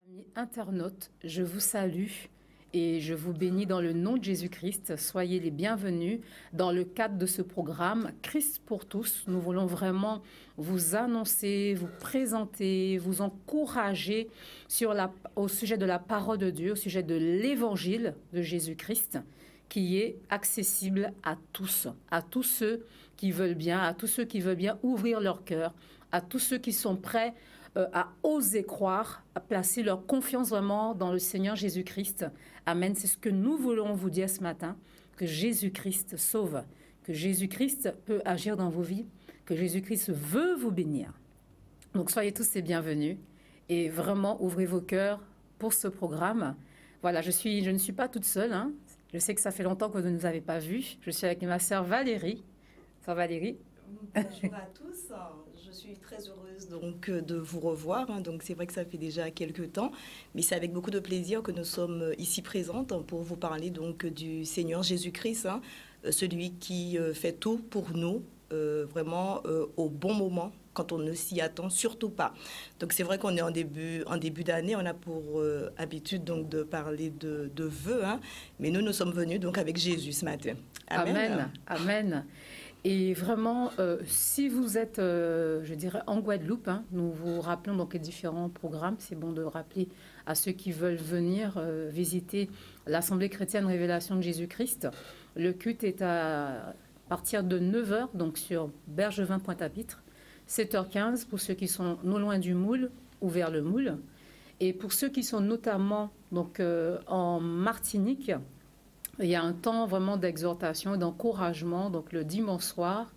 Amis internautes, je vous salue et je vous bénis dans le nom de Jésus-Christ. Soyez les bienvenus dans le cadre de ce programme Christ pour tous. Nous voulons vraiment vous annoncer, vous présenter, vous encourager au sujet de la parole de Dieu, au sujet de l'évangile de Jésus-Christ, qui est accessible à tous ceux qui veulent bien, à tous ceux qui veulent bien ouvrir leur cœur, à tous ceux qui sont prêts à oser croire, à placer leur confiance vraiment dans le Seigneur Jésus-Christ. Amen. C'est ce que nous voulons vous dire ce matin, que Jésus-Christ sauve, que Jésus-Christ peut agir dans vos vies, que Jésus-Christ veut vous bénir. Donc soyez tous les bienvenus et vraiment ouvrez vos cœurs pour ce programme. Voilà, je ne suis pas toute seule, hein. Je sais que ça fait longtemps que vous ne nous avez pas vus. Je suis avec ma sœur Valérie. Sœur Valérie. Bonjour à tous, je suis très heureuse donc de vous revoir. Donc c'est vrai que ça fait déjà quelques temps, mais c'est avec beaucoup de plaisir que nous sommes ici présentes pour vous parler donc du Seigneur Jésus-Christ, celui qui fait tout pour nous, vraiment au bon moment, quand on ne s'y attend surtout pas. Donc c'est vrai qu'on est en début d'année, on a pour habitude donc de parler de vœux, mais nous sommes venus donc avec Jésus ce matin. Amen. Amen. Amen. Et vraiment, si vous êtes, je dirais, en Guadeloupe, nous vous rappelons donc les différents programmes. C'est bon de rappeler à ceux qui veulent venir visiter l'Assemblée chrétienne Révélation de Jésus-Christ. Le culte est à partir de 9 h, donc sur Bergevin Pointe-à-Pitre, 7 h 15 pour ceux qui sont non loin du Moule ou vers le Moule. Et pour ceux qui sont notamment donc, en Martinique, il y a un temps vraiment d'exhortation et d'encouragement, donc le dimanche soir,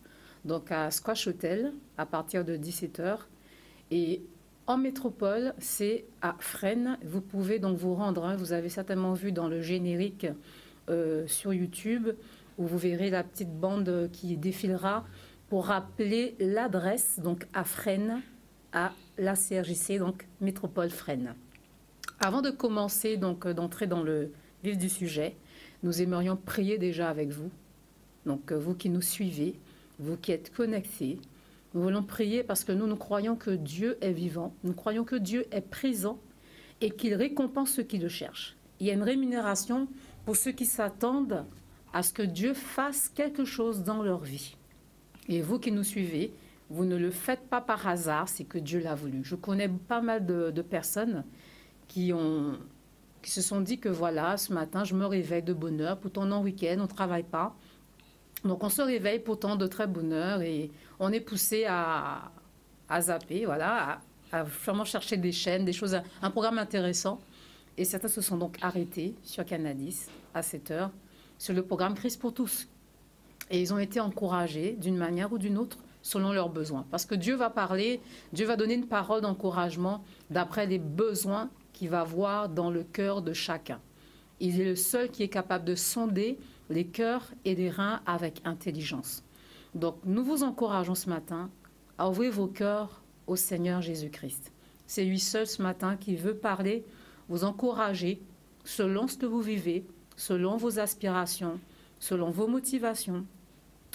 donc à Squash Hotel, à partir de 17 h. Et en métropole, c'est à Fresnes. Vous pouvez donc vous rendre, vous avez certainement vu dans le générique sur YouTube, où vous verrez la petite bande qui défilera pour rappeler l'adresse, donc à Fresnes, à la CRJC, donc Métropole Fresnes. Avant de commencer, donc d'entrer dans le vif du sujet, nous aimerions prier déjà avec vous. Donc, vous qui nous suivez, vous qui êtes connectés, nous voulons prier parce que nous croyons que Dieu est vivant, nous croyons que Dieu est présent et qu'il récompense ceux qui le cherchent. Il y a une rémunération pour ceux qui s'attendent à ce que Dieu fasse quelque chose dans leur vie. Et vous qui nous suivez, vous ne le faites pas par hasard, c'est que Dieu l'a voulu. Je connais pas mal de personnes qui se sont dit que voilà, ce matin, je me réveille de bonne heure. Pourtant, on est en week-end, on ne travaille pas. Donc, on se réveille pourtant de très bonne heure et on est poussé à zapper, voilà, à vraiment chercher des chaînes, des choses, un programme intéressant. Et certains se sont donc arrêtés sur Canadis à 7 h sur le programme Christ pour tous. Et ils ont été encouragés d'une manière ou d'une autre selon leurs besoins. Parce que Dieu va parler, Dieu va donner une parole d'encouragement d'après les besoins qu'il va voir dans le cœur de chacun. Il est le seul qui est capable de sonder les cœurs et les reins avec intelligence. Donc, nous vous encourageons ce matin à ouvrir vos cœurs au Seigneur Jésus-Christ. C'est lui seul ce matin qui veut parler, vous encourager selon ce que vous vivez, selon vos aspirations, selon vos motivations,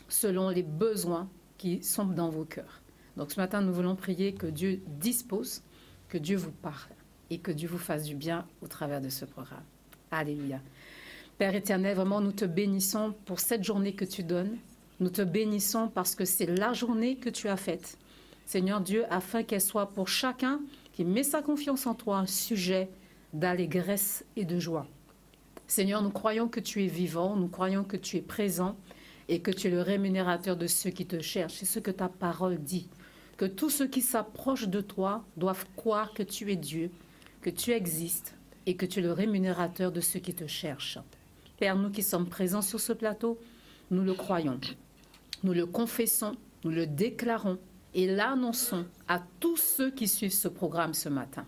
selon les besoins qui sont dans vos cœurs. Donc, ce matin, nous voulons prier que Dieu dispose, que Dieu vous parle et que Dieu vous fasse du bien au travers de ce programme. Alléluia. Père éternel, vraiment, nous te bénissons pour cette journée que tu donnes. Nous te bénissons parce que c'est la journée que tu as faite. Seigneur Dieu, afin qu'elle soit pour chacun qui met sa confiance en toi un sujet d'allégresse et de joie. Seigneur, nous croyons que tu es vivant, nous croyons que tu es présent et que tu es le rémunérateur de ceux qui te cherchent. C'est ce que ta parole dit. Que tous ceux qui s'approchent de toi doivent croire que tu es Dieu, que tu existes et que tu es le rémunérateur de ceux qui te cherchent. Père, nous qui sommes présents sur ce plateau, nous le croyons, nous le confessons, nous le déclarons et l'annonçons à tous ceux qui suivent ce programme ce matin.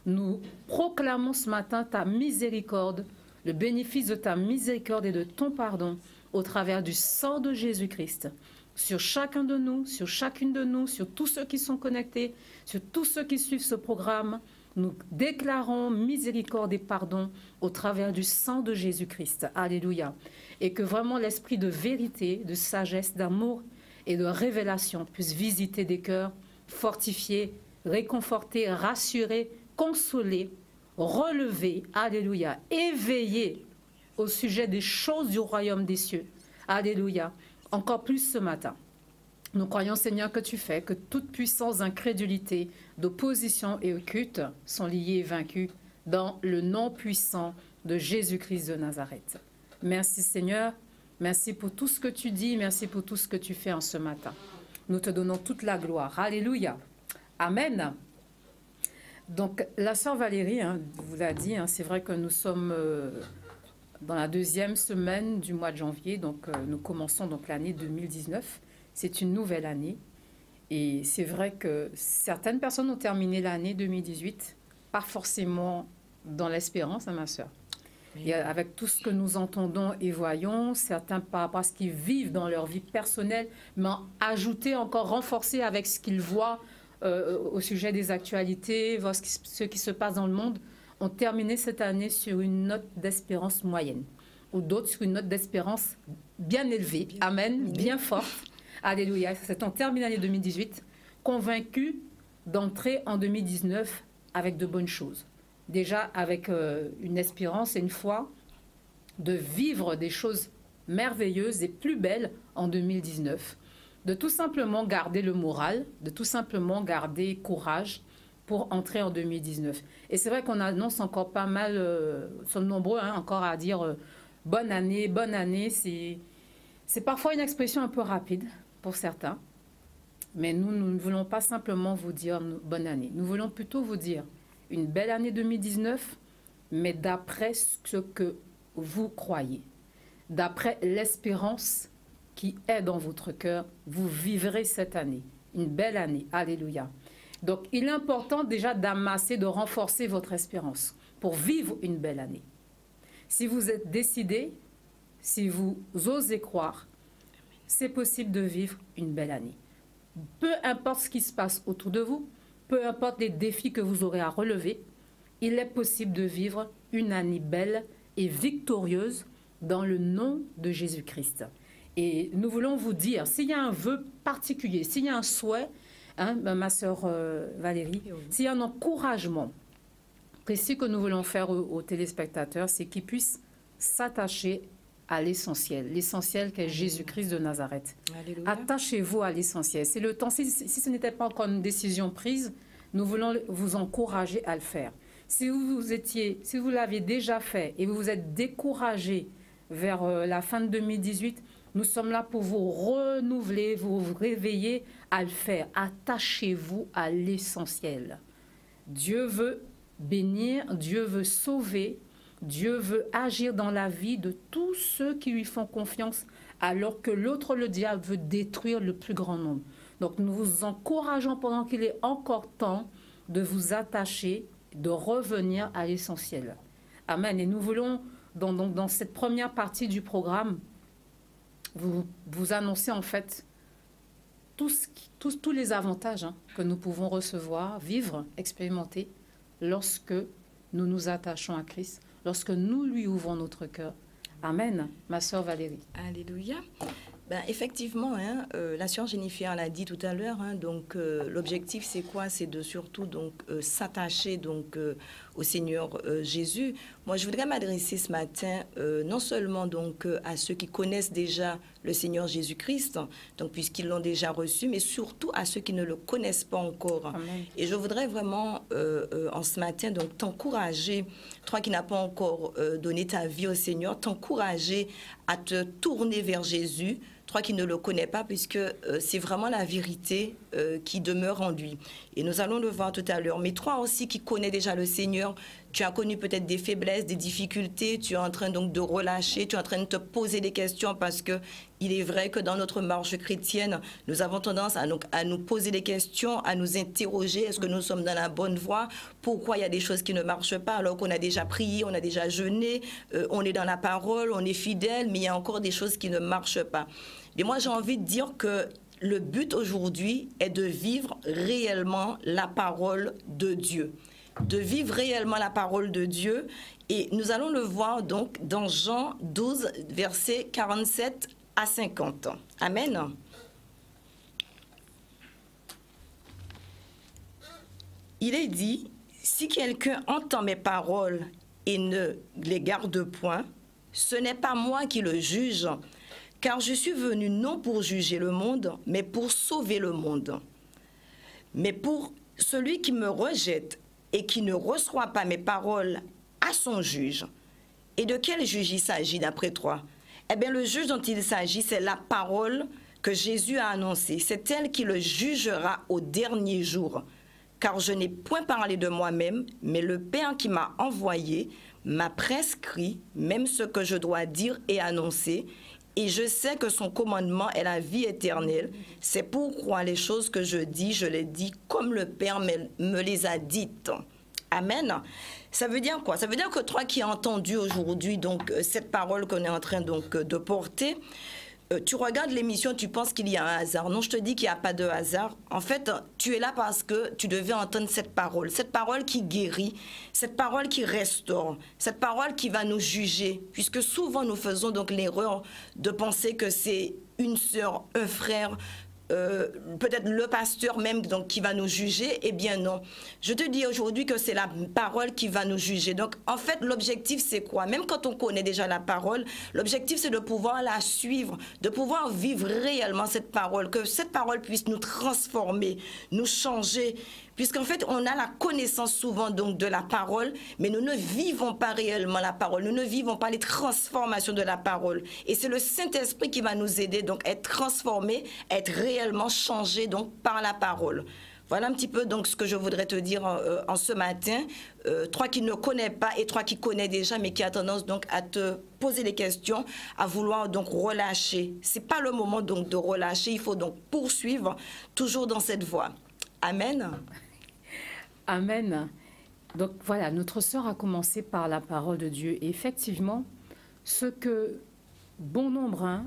Nous proclamons ce matin ta miséricorde, le bénéfice de ta miséricorde et de ton pardon au travers du sang de Jésus-Christ. Sur chacun de nous, sur chacune de nous, sur tous ceux qui sont connectés, sur tous ceux qui suivent ce programme, nous déclarons miséricorde et pardon au travers du sang de Jésus-Christ. Alléluia. Et que vraiment l'esprit de vérité, de sagesse, d'amour et de révélation puisse visiter des cœurs, fortifier, réconforter, rassurer, consoler relevés, alléluia, éveillés au sujet des choses du royaume des cieux. Alléluia. Encore plus ce matin. Nous croyons, Seigneur, que tu fais, que toute puissance d'incrédulité, d'opposition et occulte sont liées et vaincues dans le nom puissant de Jésus-Christ de Nazareth. Merci, Seigneur. Merci pour tout ce que tu dis. Merci pour tout ce que tu fais en ce matin. Nous te donnons toute la gloire. Alléluia. Amen. Donc, la sœur Valérie vous l'a dit, c'est vrai que nous sommes dans la deuxième semaine du mois de janvier. Donc, nous commençons donc l'année 2019. C'est une nouvelle année. Et c'est vrai que certaines personnes ont terminé l'année 2018, pas forcément dans l'espérance, ma sœur. Et avec tout ce que nous entendons et voyons, certains par rapport à ce qu'ils vivent dans leur vie personnelle, mais ajouter encore, renforcer avec ce qu'ils voient au sujet des actualités, voir ce qui se passe dans le monde, ont terminé cette année sur une note d'espérance moyenne, ou d'autres sur une note d'espérance bien élevée, amen, bien forte. Alléluia. On termine l'année 2018, convaincus d'entrer en 2019 avec de bonnes choses. Déjà avec une espérance et une foi de vivre des choses merveilleuses et plus belles en 2019. De tout simplement garder le moral, de tout simplement garder courage pour entrer en 2019. Et c'est vrai qu'on annonce encore pas mal, nous sommes nombreux encore à dire bonne année, bonne année. C'est parfois une expression un peu rapide pour certains, mais nous ne voulons pas simplement vous dire bonne année. Nous voulons plutôt vous dire une belle année 2019, mais d'après ce que vous croyez, d'après l'espérance qui est dans votre cœur, vous vivrez cette année, une belle année. Alléluia. Donc, il est important déjà d'amasser, de renforcer votre espérance pour vivre une belle année. Si vous êtes décidé, si vous osez croire, c'est possible de vivre une belle année. Peu importe ce qui se passe autour de vous, peu importe les défis que vous aurez à relever, il est possible de vivre une année belle et victorieuse dans le nom de Jésus-Christ. Et nous voulons vous dire, s'il y a un vœu particulier, s'il y a un souhait, ma sœur Valérie, s'il y a un encouragement précis que nous voulons faire aux téléspectateurs, c'est qu'ils puissent s'attacher à l'essentiel qu'est Jésus-Christ de Nazareth. Alléluia. Attachez-vous à l'essentiel. C'est le temps, si ce n'était pas encore une décision prise, nous voulons vous encourager à le faire. Si vous l'avez déjà fait et vous vous êtes découragé vers la fin de 2018, nous sommes là pour vous renouveler, vous réveiller à le faire. Attachez-vous à l'essentiel. Dieu veut bénir, Dieu veut sauver, Dieu veut agir dans la vie de tous ceux qui lui font confiance, alors que l'autre, le diable, veut détruire le plus grand nombre. Donc nous vous encourageons pendant qu'il est encore temps de vous attacher, de revenir à l'essentiel. Amen. Et nous voulons, dans cette première partie du programme, vous annoncer en fait tous les avantages que nous pouvons recevoir, vivre, expérimenter lorsque nous nous attachons à Christ, lorsque nous lui ouvrons notre cœur. Amen, ma sœur Valérie. Alléluia. Effectivement, la sœur Jennifer l'a dit tout à l'heure, donc l'objectif c'est quoi? C'est de surtout s'attacher au Seigneur Jésus. Moi, je voudrais m'adresser ce matin non seulement à ceux qui connaissent déjà le Seigneur Jésus-Christ, puisqu'ils l'ont déjà reçu, mais surtout à ceux qui ne le connaissent pas encore. Amen. Et je voudrais vraiment en ce matin t'encourager, toi qui n'as pas encore donné ta vie au Seigneur, t'encourager à te tourner vers Jésus, toi qui ne le connais pas, puisque c'est vraiment la vérité qui demeure en lui. Et nous allons le voir tout à l'heure. Mais toi aussi qui connais déjà le Seigneur, tu as connu peut-être des faiblesses, des difficultés, tu es en train de relâcher, tu es en train de te poser des questions parce que il est vrai que dans notre marche chrétienne, nous avons tendance à nous poser des questions, à nous interroger, est-ce que nous sommes dans la bonne voie? Pourquoi il y a des choses qui ne marchent pas alors qu'on a déjà prié, on a déjà jeûné, on est dans la parole, on est fidèle, mais il y a encore des choses qui ne marchent pas. Mais moi, j'ai envie de dire que le but aujourd'hui est de vivre réellement la parole de Dieu. De vivre réellement la parole de Dieu. Et nous allons le voir donc dans Jean 12, versets 47 à 50. Amen. Il est dit, Si quelqu'un entend mes paroles et ne les garde point, ce n'est pas moi qui le juge, car je suis venu non pour juger le monde, mais pour sauver le monde. Mais pour celui qui me rejette et qui ne reçoit pas mes paroles à son juge. Et de quel juge il s'agit d'après toi? Eh bien, le juge dont il s'agit, c'est la parole que Jésus a annoncée. C'est elle qui le jugera au dernier jour. Car je n'ai point parlé de moi-même, mais le Père qui m'a envoyé m'a prescrit même ce que je dois dire et annoncer. Et je sais que son commandement est la vie éternelle. C'est pourquoi les choses que je dis, je les dis comme le Père me les a dites. Amen. Ça veut dire quoi? Ça veut dire que toi qui as entendu aujourd'hui donc cette parole qu'on est en train donc de porter, tu regardes l'émission, tu penses qu'il y a un hasard. Non, je te dis qu'il n'y a pas de hasard. En fait, tu es là parce que tu devais entendre cette parole qui guérit, cette parole qui restaure, cette parole qui va nous juger. Puisque souvent, nous faisons donc l'erreur de penser que c'est une sœur, un frère, peut-être le pasteur même donc, qui va nous juger. Eh bien non. Je te dis aujourd'hui que c'est la parole qui va nous juger. Donc en fait, l'objectif c'est quoi? Même quand on connaît déjà la parole, l'objectif c'est de pouvoir la suivre, de pouvoir vivre réellement cette parole, que cette parole puisse nous transformer, nous changer. Puisqu'en fait, on a la connaissance souvent donc de la parole, mais nous ne vivons pas réellement la parole, nous ne vivons pas les transformations de la parole. Et c'est le Saint-Esprit qui va nous aider donc à être transformé, à être réellement changé donc par la parole. Voilà un petit peu donc ce que je voudrais te dire en ce matin. Toi qui ne connais pas et toi qui connais déjà, mais qui a tendance donc à te poser des questions, à vouloir donc relâcher. C'est pas le moment donc de relâcher, il faut donc poursuivre toujours dans cette voie. Amen. Amen. Donc voilà, notre sœur a commencé par la parole de Dieu. Et effectivement, ce que bon nombre,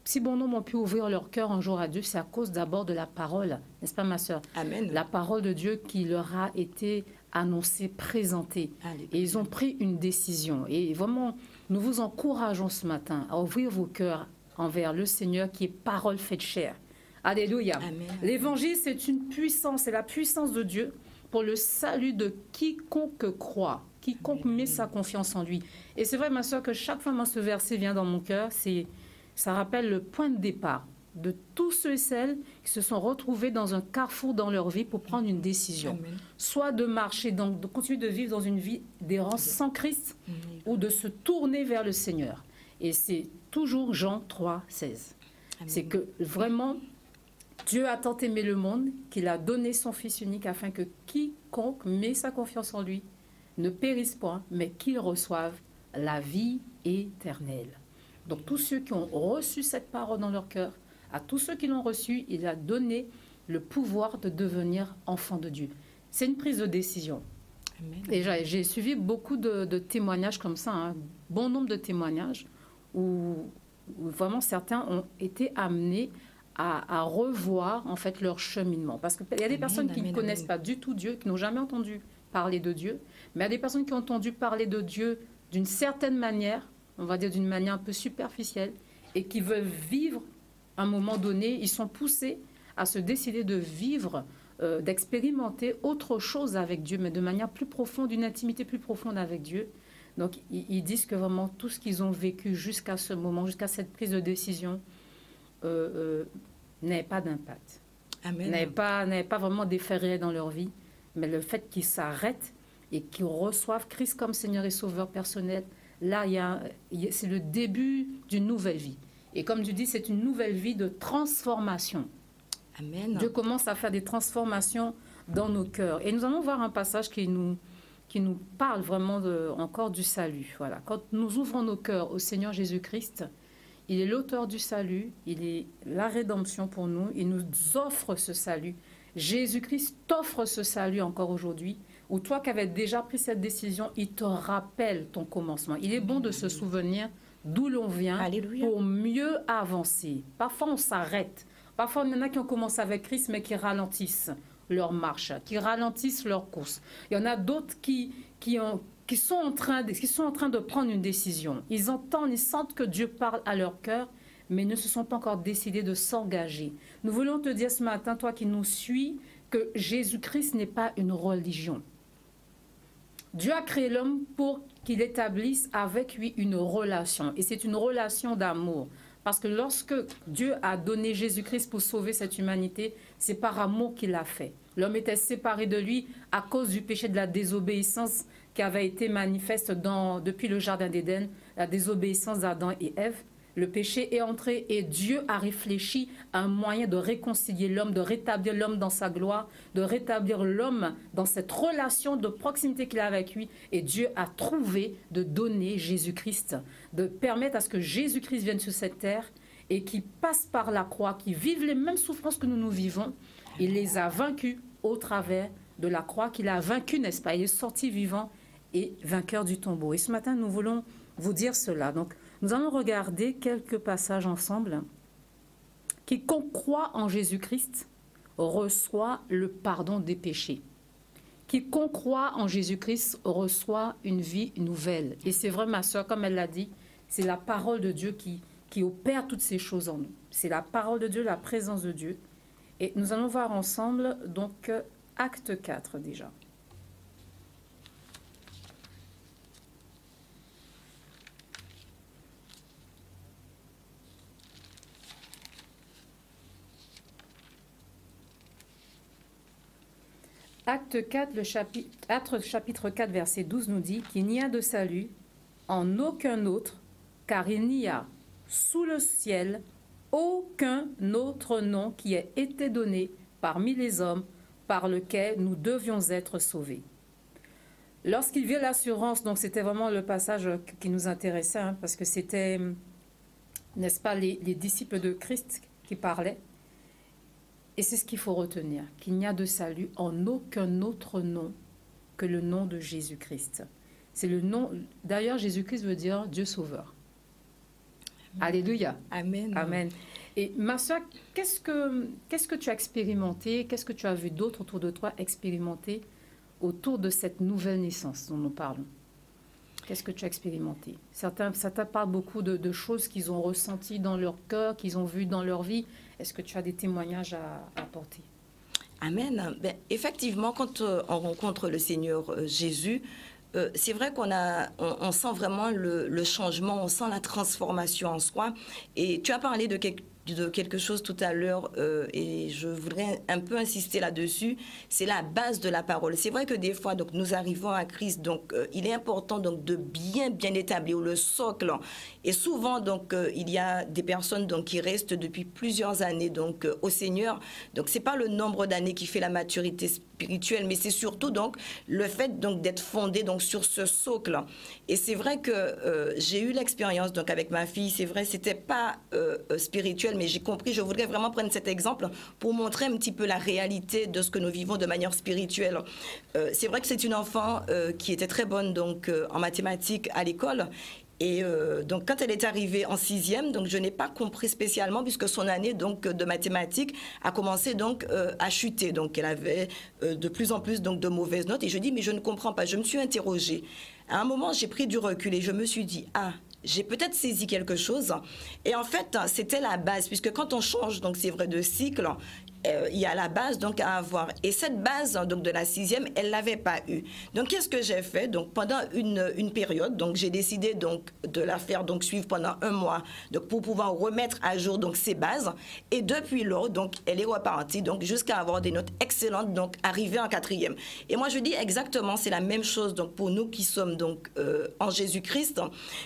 si bon nombre ont pu ouvrir leur cœur un jour à Dieu, c'est à cause d'abord de la parole, n'est-ce pas ma sœur? Amen. La parole de Dieu qui leur a été annoncée, présentée. Alléluia. Et ils ont pris une décision. Et vraiment, nous vous encourageons ce matin à ouvrir vos cœurs envers le Seigneur qui est parole faite chair. Alléluia. L'évangile, c'est une puissance, c'est la puissance de Dieu pour le salut de quiconque croit, quiconque met sa confiance en lui. Et c'est vrai, ma soeur, que chaque fois que ce verset vient dans mon cœur, ça rappelle le point de départ de tous ceux et celles qui se sont retrouvés dans un carrefour dans leur vie pour prendre une décision. Amen. Soit de marcher, donc de continuer de vivre dans une vie d'errance sans Christ, ou de se tourner vers le Seigneur. Et c'est toujours Jean 3, 16. Amen. C'est que vraiment... Dieu a tant aimé le monde qu'il a donné son Fils unique afin que quiconque met sa confiance en lui ne périsse point, mais qu'il reçoive la vie éternelle. Donc tous ceux qui ont reçu cette parole dans leur cœur, à tous ceux qui l'ont reçue, il a donné le pouvoir de devenir enfant de Dieu. C'est une prise de décision. Amen. Et j'ai suivi beaucoup de témoignages comme ça, un bon nombre de témoignages où vraiment certains ont été amenés à revoir en fait leur cheminement. Parce qu'il y a des personnes qui ne connaissent pas du tout Dieu, qui n'ont jamais entendu parler de Dieu, mais il y a des personnes qui ont entendu parler de Dieu d'une certaine manière, on va dire d'une manière un peu superficielle, et qui veulent vivre à un moment donné, ils sont poussés à se décider de vivre, d'expérimenter autre chose avec Dieu, mais de manière plus profonde, une intimité plus profonde avec Dieu. Donc ils disent que vraiment tout ce qu'ils ont vécu jusqu'à ce moment, jusqu'à cette prise de décision, n'avait pas d'impact, n'avait pas vraiment d'effet réel dans leur vie, mais le fait qu'ils s'arrêtent et qu'ils reçoivent Christ comme Seigneur et Sauveur personnel, là, c'est le début d'une nouvelle vie. Et comme tu dis, c'est une nouvelle vie de transformation. Amen. Dieu commence à faire des transformations dans nos cœurs. Et nous allons voir un passage qui nous parle vraiment encore du salut. Voilà. Quand nous ouvrons nos cœurs au Seigneur Jésus-Christ, il est l'auteur du salut, il est la rédemption pour nous, il nous offre ce salut. Jésus-Christ t'offre ce salut encore aujourd'hui, ou toi qui avais déjà pris cette décision, il te rappelle ton commencement. Il est bon de se souvenir d'où l'on vient. Alléluia. Pour mieux avancer. Parfois on s'arrête, parfois il y en a qui ont commencé avec Christ mais qui ralentissent leur marche, qui ralentissent leur course. Il y en a d'autres qui sont en train de prendre une décision. Ils entendent, ils sentent que Dieu parle à leur cœur, mais ne se sont pas encore décidés de s'engager. Nous voulons te dire ce matin, toi qui nous suis, que Jésus-Christ n'est pas une religion. Dieu a créé l'homme pour qu'il établisse avec lui une relation. Et c'est une relation d'amour. Parce que lorsque Dieu a donné Jésus-Christ pour sauver cette humanité, c'est par amour qu'il l'a fait. L'homme était séparé de lui à cause du péché de la désobéissance qui avait été manifeste depuis le Jardin d'Éden, la désobéissance d'Adam et Ève. Le péché est entré et Dieu a réfléchi à un moyen de réconcilier l'homme, de rétablir l'homme dans sa gloire, de rétablir l'homme dans cette relation de proximité qu'il a avec lui. Et Dieu a trouvé de donner Jésus-Christ, de permettre à ce que Jésus-Christ vienne sur cette terre et qu'il passe par la croix, qu'il vive les mêmes souffrances que nous vivons. Il les a vaincus au travers de la croix qu'il a vaincu, n'est-ce pas? Il est sorti vivant et vainqueur du tombeau. Et ce matin, nous voulons vous dire cela. Donc, nous allons regarder quelques passages ensemble. Quiconque croit en Jésus-Christ reçoit le pardon des péchés. Quiconque croit en Jésus-Christ reçoit une vie nouvelle. Et c'est vrai, ma soeur, comme elle l'a dit, c'est la parole de Dieu qui opère toutes ces choses en nous. C'est la parole de Dieu, la présence de Dieu. Et nous allons voir ensemble, donc, acte 4 déjà. Acte 4, chapitre 4, verset 12 nous dit qu'il n'y a de salut en aucun autre, car il n'y a sous le ciel aucun autre nom qui ait été donné parmi les hommes par lequel nous devions être sauvés. Lorsqu'il vient l'assurance, donc c'était vraiment le passage qui nous intéressait, hein, parce que c'était, n'est-ce pas, les disciples de Christ qui parlaient. Et c'est ce qu'il faut retenir, qu'il n'y a de salut en aucun autre nom que le nom de Jésus-Christ. C'est le nom, d'ailleurs Jésus-Christ veut dire Dieu sauveur. Amen. Alléluia. Amen. Amen. Et ma soeur, qu'est-ce que tu as expérimenté, qu'est-ce que tu as vu d'autres autour de toi expérimenter autour de cette nouvelle naissance dont nous parlons? Qu'est-ce que tu as expérimenté? Certains parlent beaucoup de choses qu'ils ont ressenties dans leur cœur, qu'ils ont vues dans leur vie. Est-ce que tu as des témoignages à apporter? Amen. Ben, effectivement, quand on rencontre le Seigneur Jésus, c'est vrai on sent vraiment le changement, on sent la transformation en soi. Et tu as parlé de quelque chose tout à l'heure et je voudrais un peu insister là-dessus, c'est la base de la parole. C'est vrai que des fois, donc, nous arrivons à Christ, donc il est important donc, de bien établir le socle. Et souvent, donc, il y a des personnes donc, qui restent depuis plusieurs années donc, au Seigneur. Donc, ce n'est pas le nombre d'années qui fait la maturité spirituelle, mais c'est surtout donc, le fait donc, d'être fondé donc, sur ce socle. Et c'est vrai que j'ai eu l'expérience donc, avec ma fille, c'est vrai, ce n'était pas spirituel, mais j'ai compris, je voudrais vraiment prendre cet exemple pour montrer un petit peu la réalité de ce que nous vivons de manière spirituelle. C'est vrai que c'est une enfant qui était très bonne donc, en mathématiques à l'école. Et donc, quand elle est arrivée en 6e, donc je n'ai pas compris spécialement puisque son année donc, de mathématiques a commencé donc, à chuter. Donc, elle avait de plus en plus donc, de mauvaises notes. Et je dis, mais je ne comprends pas. Je me suis interrogée. À un moment, j'ai pris du recul et je me suis dit, j'ai peut-être saisi quelque chose. Et en fait, c'était la base, puisque quand on change, donc c'est vrai, de cycle, il y a la base donc à avoir. Et cette base donc de la 6e, elle l'avait pas eu. Donc qu'est-ce que j'ai fait? Donc pendant une période, donc j'ai décidé donc de la faire donc suivre pendant 1 mois, donc pour pouvoir remettre à jour donc ses bases. Et depuis lors, donc elle est repartie donc jusqu'à avoir des notes excellentes, donc arriver en 4e. Et moi je dis exactement, c'est la même chose donc pour nous qui sommes donc en Jésus-Christ,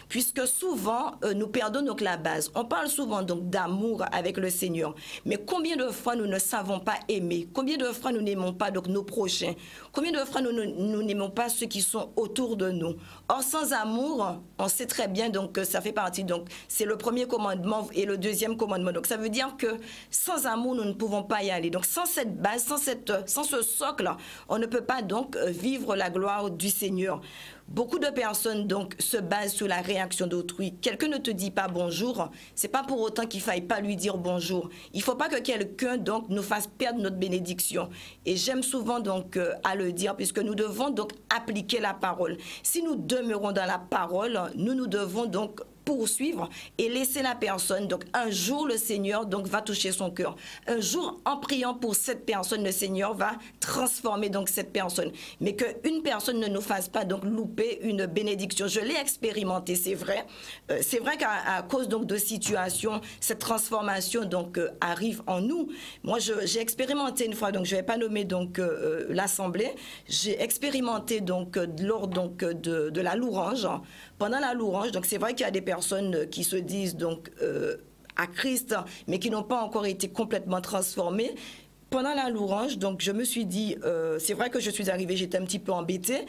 puisque souvent nous perdons donc la base. On parle souvent donc d'amour avec le Seigneur, mais combien de fois nous ne savons pas aimer? Combien de fois nous n'aimons pas donc nos prochains? Combien de fois nous n'aimons pas ceux qui sont autour de nous? Or, sans amour, on sait très bien donc que ça fait partie, donc c'est le premier commandement et le 2e commandement. Donc ça veut dire que sans amour, nous ne pouvons pas y aller. Donc sans cette base, sans ce socle, on ne peut pas donc vivre la gloire du Seigneur. Beaucoup de personnes donc se basent sur la réaction d'autrui. Quelqu'un ne te dit pas bonjour, c'est pas pour autant qu'il faille pas lui dire bonjour. Il faut pas que quelqu'un donc nous fasse perdre notre bénédiction. Et j'aime souvent donc à le dire puisque nous devons donc appliquer la parole. Si nous demeurons dans la parole, nous devons donc poursuivre et laisser la personne. Donc un jour, le Seigneur donc va toucher son cœur. Un jour, en priant pour cette personne, le Seigneur va transformer donc cette personne. Mais qu'une personne ne nous fasse pas donc louper une bénédiction. Je l'ai expérimenté, c'est vrai. C'est vrai qu'à cause donc de situations, cette transformation donc arrive en nous. Moi, j'ai expérimenté une fois, donc je vais pas nommer donc l'assemblée. J'ai expérimenté donc lors donc de la louange. Pendant la louange, donc c'est vrai qu'il y a des personnes qui se disent donc à Christ, mais qui n'ont pas encore été complètement transformées. Pendant la louange, donc je me suis dit, c'est vrai que je suis arrivée, j'étais un petit peu embêtée.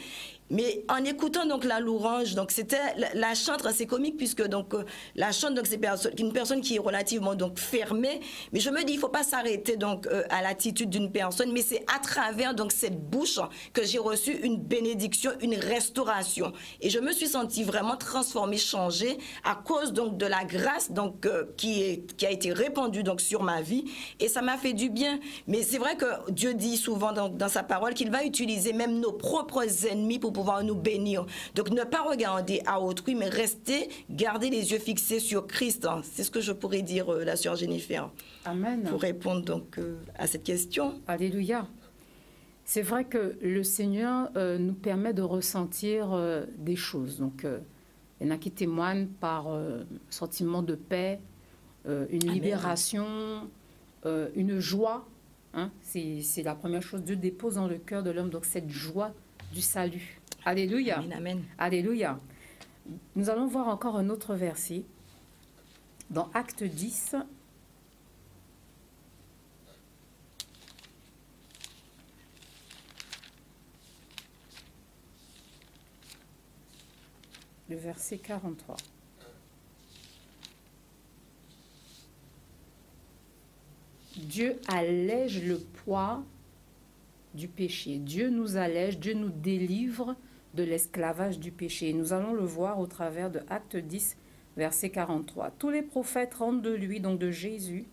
Mais en écoutant donc la louange, donc c'était la chantre, c'est comique puisque donc la chantre donc c'est une personne qui est relativement donc fermée. Mais je me dis il faut pas s'arrêter donc à l'attitude d'une personne, mais c'est à travers donc cette bouche que j'ai reçu une bénédiction, une restauration. Et je me suis sentie vraiment transformée, changée à cause donc de la grâce donc qui a été répandue donc sur ma vie et ça m'a fait du bien. Mais c'est vrai que Dieu dit souvent dans sa parole qu'il va utiliser même nos propres ennemis pour pouvoir nous bénir. Donc ne pas regarder à autrui, mais rester, garder les yeux fixés sur Christ. C'est ce que je pourrais dire, la sœur Jennifer. Amen. Pour répondre donc à cette question. Alléluia. C'est vrai que le Seigneur nous permet de ressentir des choses. Donc, il y en a qui témoignent par sentiment de paix, une Amen. Libération, une joie. Hein? C'est la première chose. Dieu dépose dans le cœur de l'homme, donc cette joie du salut. Alléluia. Amen, amen. Alléluia. Nous allons voir encore un autre verset dans Acte 10. Le verset 43. Dieu allège le poids du péché. Dieu nous allège, Dieu nous délivre de l'esclavage du péché. Nous allons le voir au travers de Acte 10, verset 43. Tous les prophètes rendent de lui, donc de Jésus,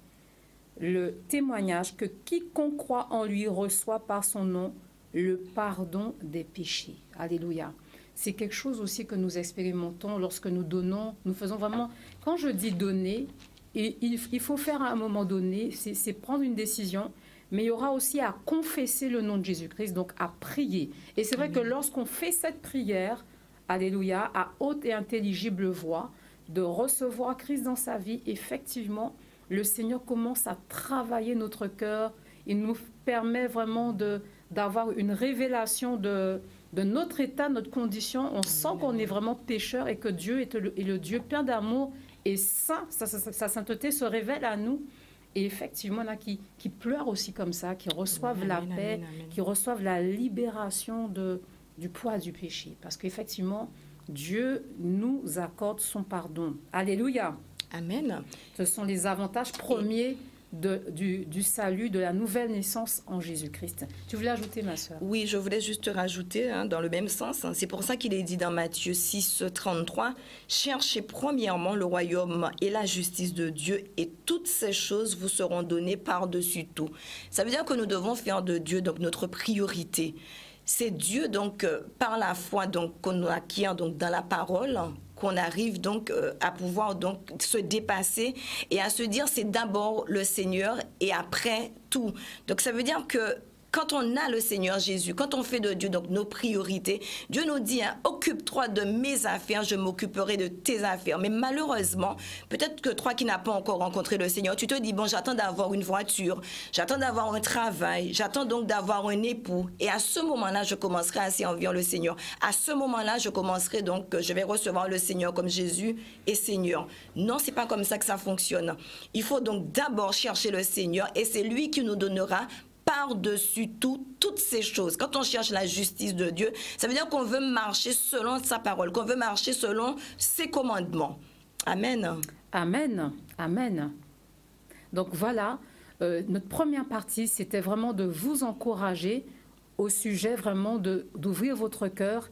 le témoignage que quiconque croit en lui reçoit par son nom le pardon des péchés. Alléluia. C'est quelque chose aussi que nous expérimentons lorsque nous donnons, nous faisons vraiment, quand je dis donner, il faut faire à un moment donné, c'est prendre une décision, mais il y aura aussi à confesser le nom de Jésus-Christ, donc à prier. Et c'est vrai que lorsqu'on fait cette prière, alléluia, à haute et intelligible voix, de recevoir Christ dans sa vie, effectivement, le Seigneur commence à travailler notre cœur. Il nous permet vraiment d'avoir une révélation de notre état, notre condition. On sent qu'on est vraiment pécheur et que Dieu est le Dieu plein d'amour et saint. Sa sainteté se révèle à nous. Et effectivement, il y en a qui pleurent aussi comme ça, qui reçoivent la paix, qui reçoivent la libération du poids du péché. Parce qu'effectivement, Dieu nous accorde son pardon. Alléluia. Amen. Ce sont les avantages premiers du salut, de la nouvelle naissance en Jésus-Christ. Tu voulais ajouter, ma sœur? Oui, je voulais juste rajouter dans le même sens. C'est pour ça qu'il est dit dans Matthieu 6, 33, « Cherchez premièrement le royaume et la justice de Dieu et toutes ces choses vous seront données par-dessus tout. » Ça veut dire que nous devons faire de Dieu donc notre priorité. C'est Dieu donc par la foi donc qu'on acquiert donc dans la parole qu'on arrive donc à pouvoir donc se dépasser et à se dire c'est d'abord le Seigneur et après tout. Donc ça veut dire que quand on a le Seigneur Jésus, quand on fait de Dieu donc nos priorités, Dieu nous dit hein, occupe-toi de mes affaires, je m'occuperai de tes affaires. Mais malheureusement, peut-être que toi qui n'as pas encore rencontré le Seigneur, tu te dis bon, j'attends d'avoir une voiture, j'attends d'avoir un travail, j'attends donc d'avoir un époux. Et à ce moment-là, je commencerai à servir le Seigneur. À ce moment-là, je commencerai donc, je vais recevoir le Seigneur comme Jésus est Seigneur. Non, c'est pas comme ça que ça fonctionne. Il faut donc d'abord chercher le Seigneur et c'est lui qui nous donnera par-dessus tout, toutes ces choses. Quand on cherche la justice de Dieu, ça veut dire qu'on veut marcher selon sa parole, qu'on veut marcher selon ses commandements. Amen. Amen. Amen. Donc voilà, notre première partie, c'était vraiment de vous encourager au sujet vraiment d'ouvrir votre cœur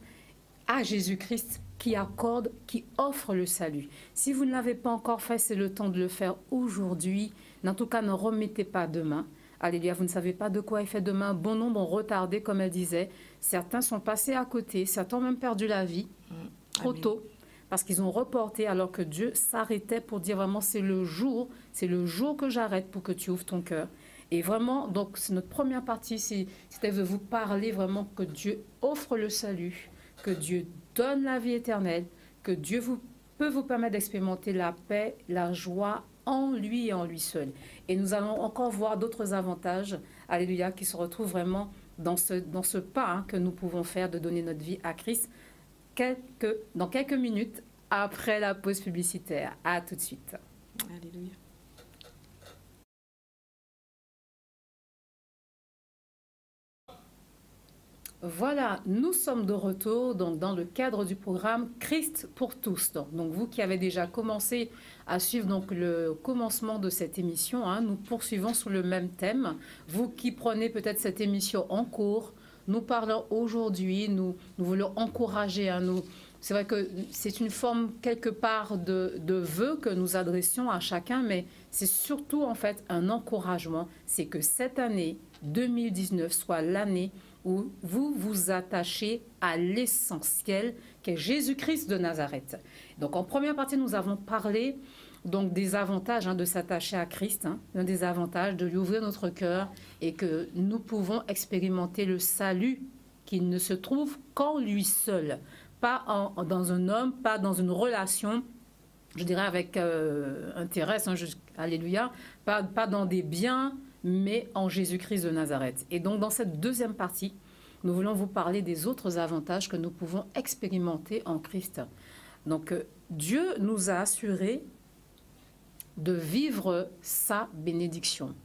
à Jésus-Christ qui accorde, qui offre le salut. Si vous ne l'avez pas encore fait, c'est le temps de le faire aujourd'hui. En tout cas, ne remettez pas demain. Alléluia, vous ne savez pas de quoi est fait demain. Bon nombre ont retardé, comme elle disait. Certains sont passés à côté, certains ont même perdu la vie trop tôt. parce qu'ils ont reporté alors que Dieu s'arrêtait pour dire vraiment c'est le jour que j'arrête pour que tu ouvres ton cœur. Et vraiment, donc c'est notre première partie, c'était de vous parler vraiment que Dieu offre le salut, que Dieu donne la vie éternelle, que Dieu peut vous permettre d'expérimenter la paix, la joie en lui et en lui seul. Et nous allons encore voir d'autres avantages, alléluia, qui se retrouvent vraiment dans ce pas que nous pouvons faire de donner notre vie à Christ dans quelques minutes après la pause publicitaire. À tout de suite. Alléluia. Voilà, nous sommes de retour donc, dans le cadre du programme Christ pour tous. Donc vous qui avez déjà commencé à suivre donc, le commencement de cette émission, nous poursuivons sur le même thème. Vous qui prenez peut-être cette émission en cours, nous parlons aujourd'hui, nous voulons encourager. C'est vrai que c'est une forme quelque part de vœu que nous adressions à chacun, mais c'est surtout en fait un encouragement. C'est que cette année 2019 soit l'année où vous vous attachez à l'essentiel qu'est Jésus-Christ de Nazareth. Donc en première partie, nous avons parlé donc, des avantages de s'attacher à Christ, des avantages de lui ouvrir notre cœur et que nous pouvons expérimenter le salut qui ne se trouve qu'en lui seul, pas dans un homme, pas dans une relation, je dirais avec intérêt, alléluia, pas dans des biens, mais en Jésus-Christ de Nazareth. Et donc, dans cette deuxième partie, nous voulons vous parler des autres avantages que nous pouvons expérimenter en Christ. Donc, Dieu nous a assuré de vivre sa bénédiction.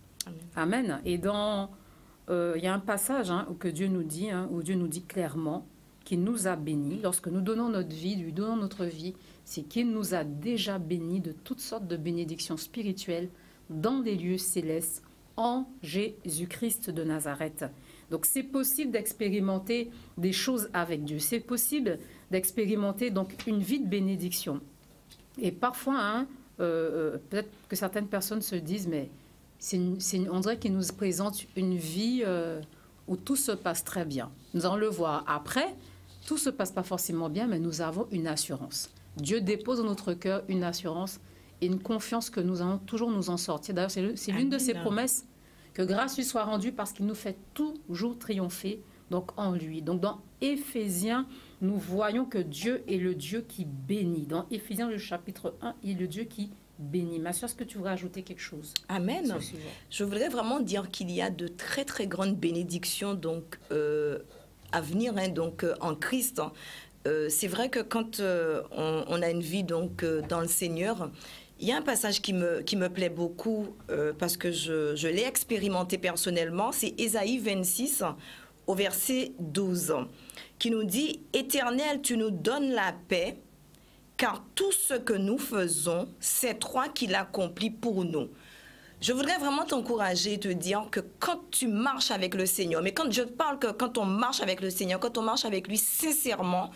Amen. Et il y a un passage où Dieu nous dit clairement qu'il nous a bénis. Lorsque nous donnons notre vie, lui donnons notre vie, c'est qu'il nous a déjà bénis de toutes sortes de bénédictions spirituelles dans les lieux célestes, en Jésus-Christ de Nazareth. Donc c'est possible d'expérimenter des choses avec Dieu. C'est possible d'expérimenter donc une vie de bénédiction. Et parfois, peut-être que certaines personnes se disent, mais on dirait qu'il nous présente une vie où tout se passe très bien. Nous allons le voir après. Tout ne se passe pas forcément bien, mais nous avons une assurance. Dieu dépose dans notre cœur une assurance et une confiance que nous allons toujours nous en sortir. D'ailleurs, c'est l'une de ses promesses, que grâce lui soit rendue parce qu'il nous fait toujours triompher donc en lui. Donc dans Éphésiens, nous voyons que Dieu est le Dieu qui bénit. Dans Éphésiens, le chapitre 1, il est le Dieu qui bénit. Ma soeur, est-ce que tu voudrais ajouter quelque chose? Amen. Je voudrais vraiment dire qu'il y a de très très grandes bénédictions donc, à venir donc, en Christ. C'est vrai que quand on a une vie donc, dans le Seigneur, il y a un passage qui me plaît beaucoup parce que je l'ai expérimenté personnellement, c'est Ésaïe 26 au verset 12 qui nous dit « Éternel, tu nous donnes la paix, car tout ce que nous faisons, c'est toi qui l'accomplis pour nous. » Je voudrais vraiment t'encourager et te dire que quand tu marches avec le Seigneur, mais quand je parle que quand on marche avec le Seigneur, quand on marche avec lui sincèrement,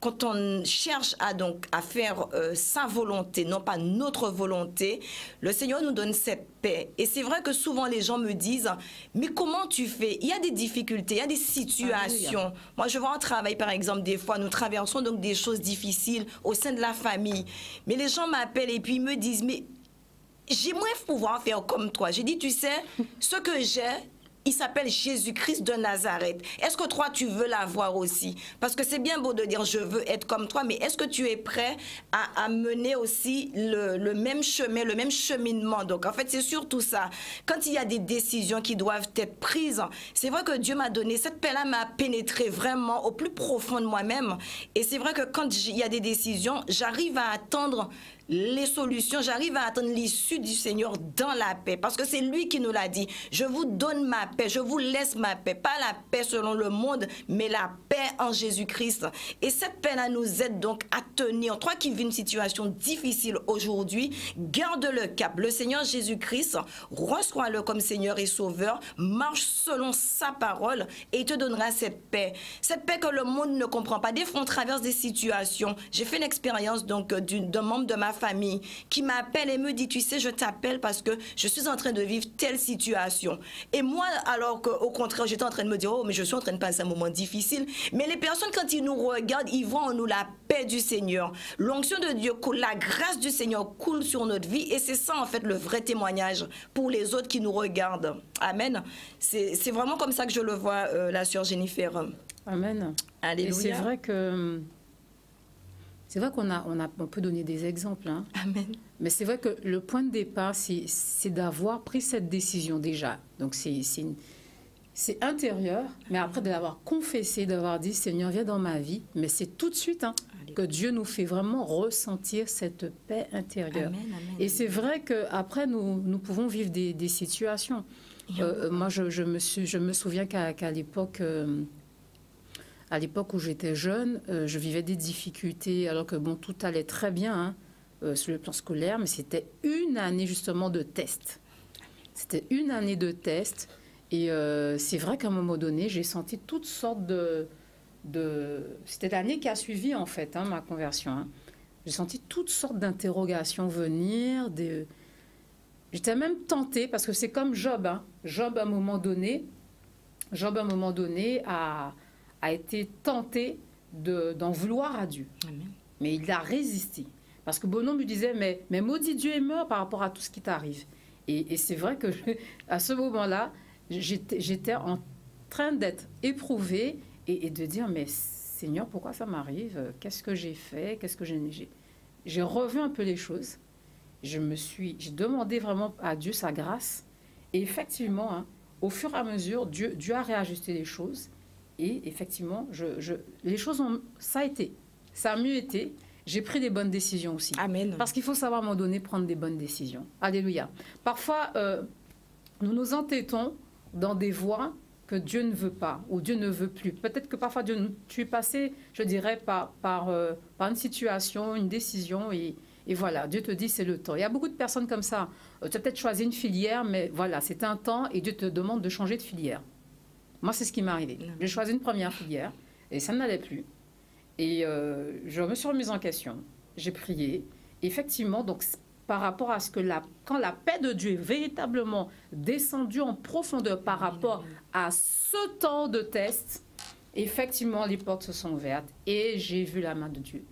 quand on cherche à faire sa volonté, non pas notre volonté, le Seigneur nous donne cette paix. Et c'est vrai que souvent les gens me disent, mais comment tu fais? Il y a des difficultés, il y a des situations. Moi, je vois en travail, par exemple, des fois, nous traversons donc des choses difficiles au sein de la famille. Mais les gens m'appellent et puis ils me disent, mais j'aimerais pouvoir faire comme toi. J'ai dit, tu sais, ce que j'ai, il s'appelle Jésus-Christ de Nazareth. Est-ce que toi, tu veux l'avoir aussi? Parce que c'est bien beau de dire, je veux être comme toi, mais est-ce que tu es prêt à mener aussi le même chemin, le même cheminement? Donc, en fait, c'est surtout ça. Quand il y a des décisions qui doivent être prises, c'est vrai que Dieu m'a donné, cette paix-là m'a pénétré vraiment au plus profond de moi-même. Et c'est vrai que quand il y a des décisions, j'arrive à attendre les solutions, j'arrive à attendre l'issue du Seigneur dans la paix, parce que c'est lui qui nous l'a dit. Je vous donne ma paix, je vous laisse ma paix, pas la paix selon le monde, mais la paix en Jésus-Christ. Et cette paix-là nous aide donc à tenir. Toi qui vis une situation difficile aujourd'hui, garde le cap. Le Seigneur Jésus-Christ, reçois-le comme Seigneur et Sauveur, marche selon sa parole et il te donnera cette paix. Cette paix que le monde ne comprend pas. Des fois, on traverse des situations. J'ai fait l'expérience donc d'un membre de ma famille qui m'appelle et me dit, tu sais, je t'appelle parce que je suis en train de vivre telle situation. Et moi, alors qu'au contraire, j'étais en train de me dire, oh, mais je suis en train de passer un moment difficile. Mais les personnes, quand ils nous regardent, ils voient en nous la paix du Seigneur. L'onction de Dieu coule, la grâce du Seigneur coule sur notre vie. Et c'est ça, en fait, le vrai témoignage pour les autres qui nous regardent. Amen. C'est vraiment comme ça que je le vois, la sœur Jennifer. Amen. Alléluia. Et c'est vrai que... C'est vrai on peut donner des exemples. Hein. Amen. Mais c'est vrai que le point de départ, c'est d'avoir pris cette décision déjà. Donc, c'est intérieur, mais après de l'avoir confessé, d'avoir dit, Seigneur, viens dans ma vie. Mais c'est tout de suite que Dieu nous fait vraiment ressentir cette paix intérieure. Amen, amen. Et c'est vrai qu'après, nous pouvons vivre des situations. Moi, je me souviens qu'à l'époque... À l'époque où j'étais jeune, je vivais des difficultés, alors que bon, tout allait très bien sur le plan scolaire, mais c'était une année justement de test. C'était une année de test, et c'est vrai qu'à un moment donné, j'ai senti toutes sortes C'était l'année qui a suivi en fait ma conversion. Hein. J'ai senti toutes sortes d'interrogations venir. J'étais même tentée, parce que c'est comme Job. Hein. Job, à un moment donné, a été tenté d'en vouloir à Dieu. Amen. Mais il a résisté. Parce que bon nombre lui disait, mais maudit Dieu et meurs par rapport à tout ce qui t'arrive. Et c'est vrai que à ce moment-là, j'étais en train d'être éprouvée et de dire, mais Seigneur, pourquoi ça m'arrive? Qu'est-ce que j'ai fait? J'ai revu un peu les choses. J'ai demandé vraiment à Dieu sa grâce. Et effectivement, au fur et à mesure, Dieu a réajusté les choses. Et effectivement, les choses ça a mieux été. J'ai pris des bonnes décisions aussi. Amen. Parce qu'il faut savoir à un moment donné prendre des bonnes décisions. Alléluia. Parfois, nous nous entêtons dans des voies que Dieu ne veut pas ou Dieu ne veut plus. Peut-être que parfois tu es passé, je dirais, par une situation, une décision et voilà, Dieu te dit c'est le temps. Il y a beaucoup de personnes comme ça. Tu as peut-être choisi une filière, mais voilà, c'est un temps et Dieu te demande de changer de filière. Moi, c'est ce qui m'est arrivé. J'ai choisi une première filière et ça n'allait plus. Et je me suis remise en question. J'ai prié. Effectivement, donc, par rapport à ce que quand la paix de Dieu est véritablement descendue en profondeur par rapport à ce temps de test, effectivement, les portes se sont ouvertes et j'ai vu la main de Dieu.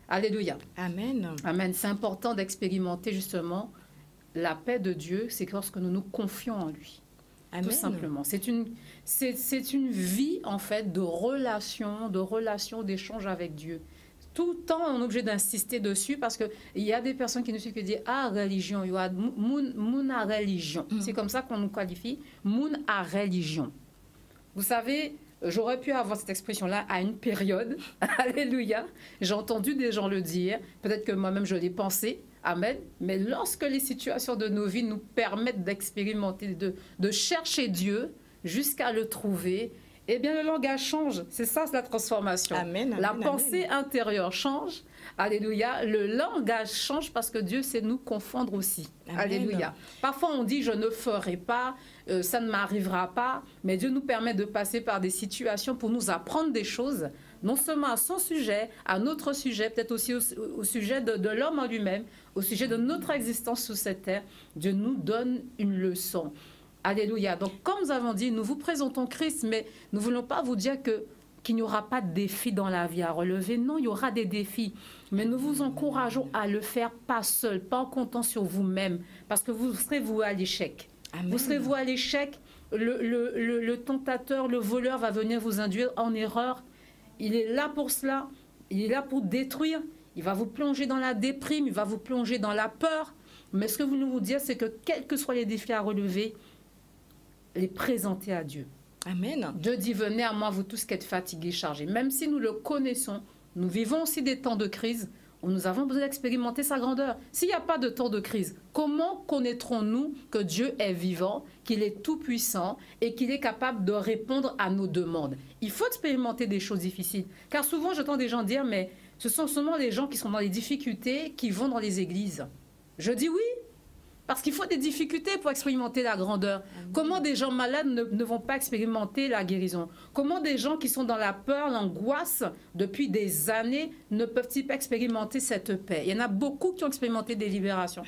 Alléluia. Amen. Amen. C'est important d'expérimenter justement la paix de Dieu, c'est lorsque nous nous confions en lui. Amen. Tout simplement. C'est une vie, en fait, de relation, d'échange avec Dieu. Tout le temps, on est obligé d'insister dessus parce qu'il y a des personnes qui nous suivent qui disent « Ah, religion, il y a moun à religion ». C'est comme ça qu'on nous qualifie, « moun à religion ». Vous savez, j'aurais pu avoir cette expression-là à une période. Alléluia. J'ai entendu des gens le dire. Peut-être que moi-même, je l'ai pensé. Amen. Mais lorsque les situations de nos vies nous permettent d'expérimenter, de chercher Dieu jusqu'à le trouver, eh bien, le langage change. C'est ça, c'est la transformation. Amen, amen, la pensée intérieure change. Alléluia. Le langage change parce que Dieu sait nous confondre aussi. Amen. Alléluia. Parfois, on dit « je ne ferai pas », ça ne m'arrivera pas. Mais Dieu nous permet de passer par des situations pour nous apprendre des choses, non seulement à son sujet, à notre sujet, peut-être aussi au sujet de l'homme en lui-même, au sujet de notre existence sur cette terre. Dieu nous donne une leçon. Alléluia. Donc, comme nous avons dit, nous vous présentons Christ, mais nous ne voulons pas vous dire qu'il n'y aura pas de défis dans la vie à relever. Non, il y aura des défis. Mais nous vous encourageons à le faire pas seul, pas en comptant sur vous-même, parce que vous serez voué à l'échec. Amen. Vous serez voué à l'échec. Le tentateur, le voleur va venir vous induire en erreur. Il est là pour cela. Il est là pour détruire. Il va vous plonger dans la déprime. Il va vous plonger dans la peur. Mais ce que vous nous dire, c'est que quels que soient les défis à relever, les présenter à Dieu. Amen. Dieu dit, venez à moi, vous tous qui êtes fatigués, chargés. Même si nous le connaissons, nous vivons aussi des temps de crise où nous avons besoin d'expérimenter sa grandeur. S'il n'y a pas de temps de crise, comment connaîtrons-nous que Dieu est vivant, qu'il est tout-puissant et qu'il est capable de répondre à nos demandes? Il faut expérimenter des choses difficiles. Car souvent, j'entends des gens dire, mais ce sont seulement les gens qui sont dans les difficultés qui vont dans les églises. Je dis oui. Parce qu'il faut des difficultés pour expérimenter la grandeur. Comment des gens malades ne vont pas expérimenter la guérison? Comment des gens qui sont dans la peur, l'angoisse depuis des années ne peuvent-ils pas expérimenter cette paix? Il y en a beaucoup qui ont expérimenté des libérations.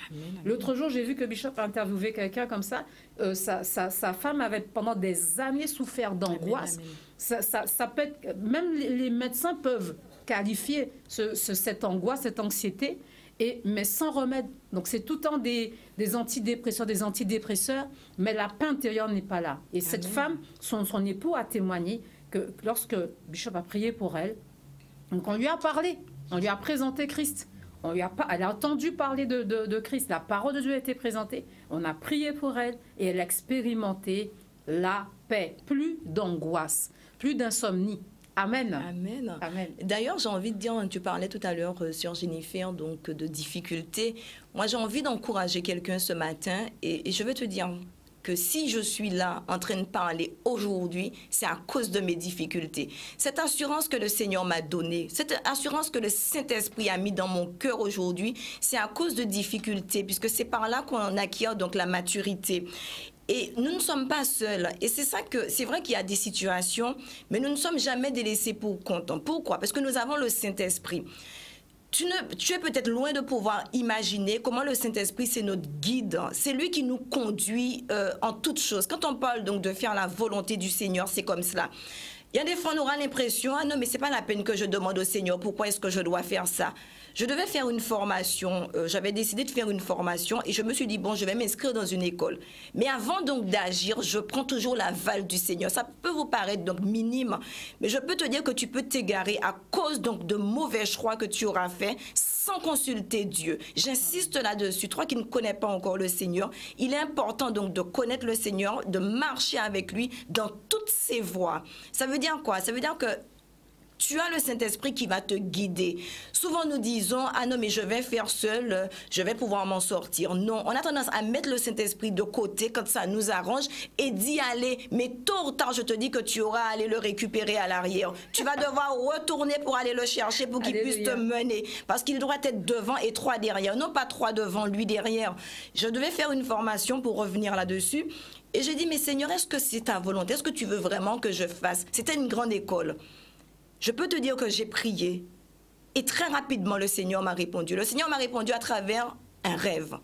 L'autre jour, j'ai vu que Bishop a interviewé quelqu'un comme ça. Sa femme avait pendant des années souffert d'angoisse. Ça peut être, même les médecins peuvent qualifier cette angoisse, cette anxiété, mais sans remède. Donc c'est tout le temps des antidépresseurs, mais la paix intérieure n'est pas là. Et cette femme, son époux a témoigné que lorsque Bishop a prié pour elle, donc on lui a parlé, on lui a présenté Christ, elle a entendu parler de Christ, la parole de Dieu a été présentée, on a prié pour elle et elle a expérimenté la paix, plus d'angoisse, plus d'insomnie. Amen. Amen. Amen. D'ailleurs, j'ai envie de dire, tu parlais tout à l'heure sur Jennifer, donc de difficultés. Moi, j'ai envie d'encourager quelqu'un ce matin et je veux te dire que si je suis là en train de parler aujourd'hui, c'est à cause de mes difficultés. Cette assurance que le Seigneur m'a donnée, cette assurance que le Saint-Esprit a mis dans mon cœur aujourd'hui, c'est à cause de difficultés, puisque c'est par là qu'on acquiert donc la maturité. Et nous ne sommes pas seuls. Et c'est ça que, c'est vrai qu'il y a des situations, mais nous ne sommes jamais délaissés pour compte. Pourquoi? Parce que nous avons le Saint-Esprit. Tu es peut-être loin de pouvoir imaginer comment le Saint-Esprit, c'est notre guide. C'est lui qui nous conduit en toutes choses. Quand on parle donc de faire la volonté du Seigneur, c'est comme cela. Il y a des fois, on aura l'impression, ah non, mais c'est pas la peine que je demande au Seigneur, pourquoi est-ce que je dois faire ça? Je devais faire une formation, j'avais décidé de faire une formation et je me suis dit, bon, je vais m'inscrire dans une école. Mais avant donc d'agir, je prends toujours l'aval du Seigneur. Ça peut vous paraître donc minime, mais je peux te dire que tu peux t'égarer à cause donc de mauvais choix que tu auras fait sans consulter Dieu. J'insiste là-dessus. Toi qui ne connais pas encore le Seigneur, il est important donc de connaître le Seigneur, de marcher avec lui dans toutes ses voies. Ça veut dire quoi? Ça veut dire que tu as le Saint-Esprit qui va te guider. Souvent, nous disons, ah non, mais je vais faire seul, je vais pouvoir m'en sortir. Non, on a tendance à mettre le Saint-Esprit de côté quand ça nous arrange et d'y aller. Mais tôt ou tard, je te dis que tu auras à aller le récupérer à l'arrière. Tu vas devoir retourner pour aller le chercher pour qu'il puisse te mener. Parce qu'il doit être devant et 3 derrière. Non, pas 3 devant, lui derrière. Je devais faire une formation pour revenir là-dessus. Et j'ai dit, mais Seigneur, est-ce que c'est ta volonté? Est-ce que tu veux vraiment que je fasse? C'était une grande école. Je peux te dire que j'ai prié et très rapidement le Seigneur m'a répondu. Le Seigneur m'a répondu à travers un rêve.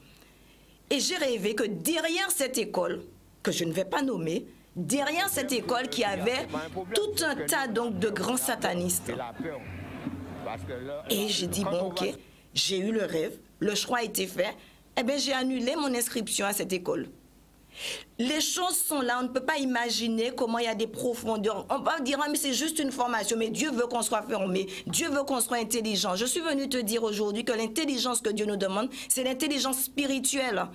Et j'ai rêvé que derrière cette école, que je ne vais pas nommer, derrière cette école qui avait tout un tas donc de grands satanistes. Et j'ai dit, bon ok, j'ai eu le rêve, le choix a été fait, eh bien j'ai annulé mon inscription à cette école. Les choses sont là, on ne peut pas imaginer comment il y a des profondeurs. On va dire, ah, mais c'est juste une formation, mais Dieu veut qu'on soit formé, Dieu veut qu'on soit intelligent. Je suis venue te dire aujourd'hui que l'intelligence que Dieu nous demande, c'est l'intelligence spirituelle.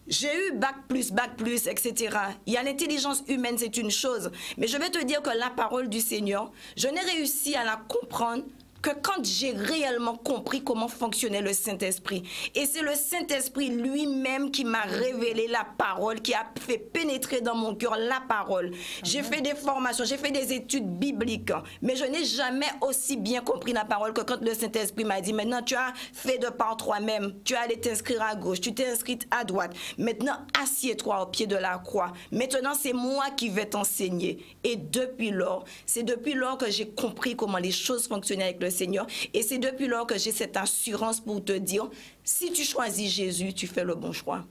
J'ai eu bac plus, etc. Il y a l'intelligence humaine, c'est une chose. Mais je vais te dire que la parole du Seigneur, je n'ai réussi à la comprendre que quand j'ai réellement compris comment fonctionnait le Saint-Esprit. Et c'est le Saint-Esprit lui-même qui m'a révélé la parole, qui a fait pénétrer dans mon cœur la parole. J'ai fait des formations, j'ai fait des études bibliques, mais je n'ai jamais aussi bien compris la parole que quand le Saint-Esprit m'a dit, maintenant tu as fait de par toi-même, tu es allé t'inscrire à gauche, tu t'es inscrite à droite, maintenant assieds-toi au pied de la croix. Maintenant c'est moi qui vais t'enseigner. Et depuis lors, c'est depuis lors que j'ai compris comment les choses fonctionnaient avec le Seigneur. Et c'est depuis lors que j'ai cette assurance pour te dire, si tu choisis Jésus, tu fais le bon choix.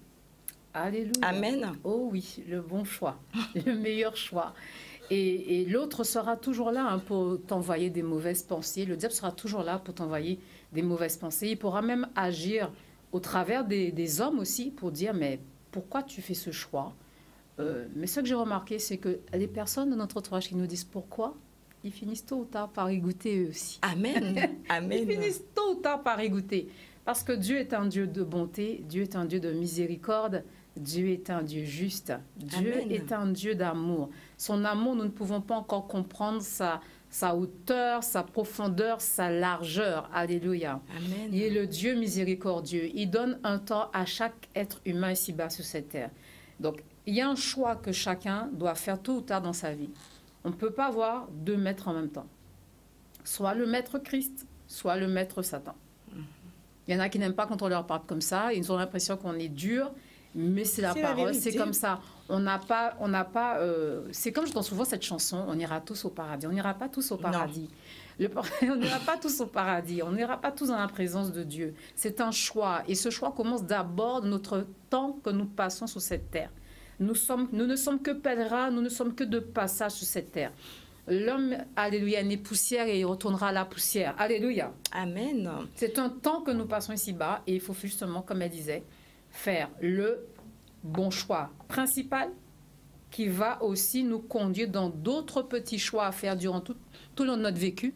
Alléluia. Amen. Oh oui, le bon choix, le meilleur choix. Et l'autre sera toujours là hein, pour t'envoyer des mauvaises pensées. Le diable sera toujours là pour t'envoyer des mauvaises pensées. Il pourra même agir au travers des hommes aussi pour dire, mais pourquoi tu fais ce choix? Mais ce que j'ai remarqué, c'est que les personnes de notre entourage qui nous disent pourquoi, ils finissent tôt ou tard par y goûter eux aussi. Amen. Amen. Ils finissent tôt ou tard par y goûter. Parce que Dieu est un Dieu de bonté, Dieu est un Dieu de miséricorde, Dieu est un Dieu juste, Dieu Amen. est un Dieu d'amour. Son amour, nous ne pouvons pas encore comprendre sa hauteur, sa profondeur, sa largeur. Alléluia. Amen. Il est le Dieu miséricordieux. Il donne un temps à chaque être humain ici-bas sur cette terre. Donc, il y a un choix que chacun doit faire tôt ou tard dans sa vie. On ne peut pas avoir 2 maîtres en même temps. Soit le maître Christ, soit le maître Satan. Il y en a qui n'aiment pas quand on leur parle comme ça. Ils ont l'impression qu'on est dur. mais c'est la parole, c'est comme ça. On n'a pas, c'est comme je dis souvent cette chanson, on ira tous au paradis. On n'ira pas tous au paradis. On n'ira pas tous au paradis. On n'ira pas tous dans la présence de Dieu. C'est un choix. Et ce choix commence d'abord de notre temps que nous passons sur cette terre. Nous ne sommes que pèlerins, nous ne sommes que de passage sur cette terre. L'homme, alléluia, est né poussière et il retournera à la poussière. Alléluia. Amen. C'est un temps que nous passons ici-bas et il faut justement, comme elle disait, faire le bon choix principal qui va aussi nous conduire dans d'autres petits choix à faire durant tout le long de notre vécu.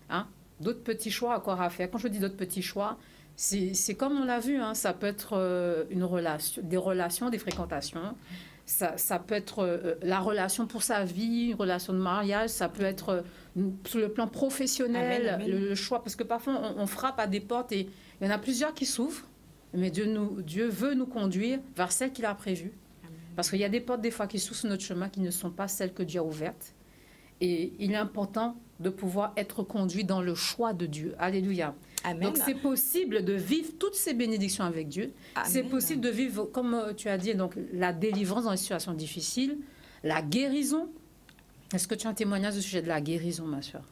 Hein? D'autres petits choix encore à faire. Quand je dis d'autres petits choix, c'est comme on l'a vu, hein, ça peut être une relation, des fréquentations, ça peut être la relation pour sa vie, une relation de mariage, ça peut être sur le plan professionnel, amen. Le choix, parce que parfois on frappe à des portes et il y en a plusieurs qui s'ouvrent, mais Dieu veut nous conduire vers celles qu'il a prévues. Parce qu'il y a des portes des fois qui s'ouvrent sur notre chemin qui ne sont pas celles que Dieu a ouvertes. Et il est important de pouvoir être conduit dans le choix de Dieu. Alléluia. Amen. Donc c'est possible de vivre toutes ces bénédictions avec Dieu. C'est possible de vivre, comme tu as dit, donc, la délivrance dans les situations difficiles, la guérison. Est-ce que tu as un témoignage au sujet de la guérison, ma soeur?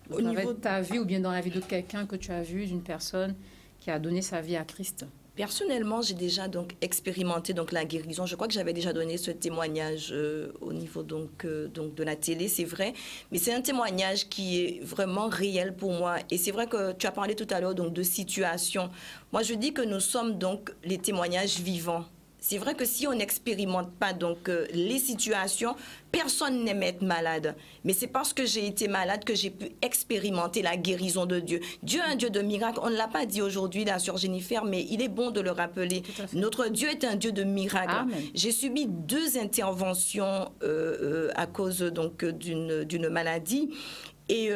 Au niveau de ta vie ou bien dans la vie de quelqu'un que tu as vu, d'une personne qui a donné sa vie à Christ? Personnellement, j'ai déjà donc expérimenté donc la guérison. Je crois que j'avais déjà donné ce témoignage au niveau donc de la télé, c'est vrai. Mais c'est un témoignage qui est vraiment réel pour moi. Et c'est vrai que tu as parlé tout à l'heure donc de situation. Moi, je dis que nous sommes donc les témoignages vivants. C'est vrai que si on n'expérimente pas donc les situations, personne n'aime être malade. Mais c'est parce que j'ai été malade que j'ai pu expérimenter la guérison de Dieu. Dieu est un Dieu de miracles. On ne l'a pas dit aujourd'hui, la sœur Jennifer, mais il est bon de le rappeler. Notre Dieu est un Dieu de miracles. J'ai subi 2 interventions à cause donc d'une maladie. Et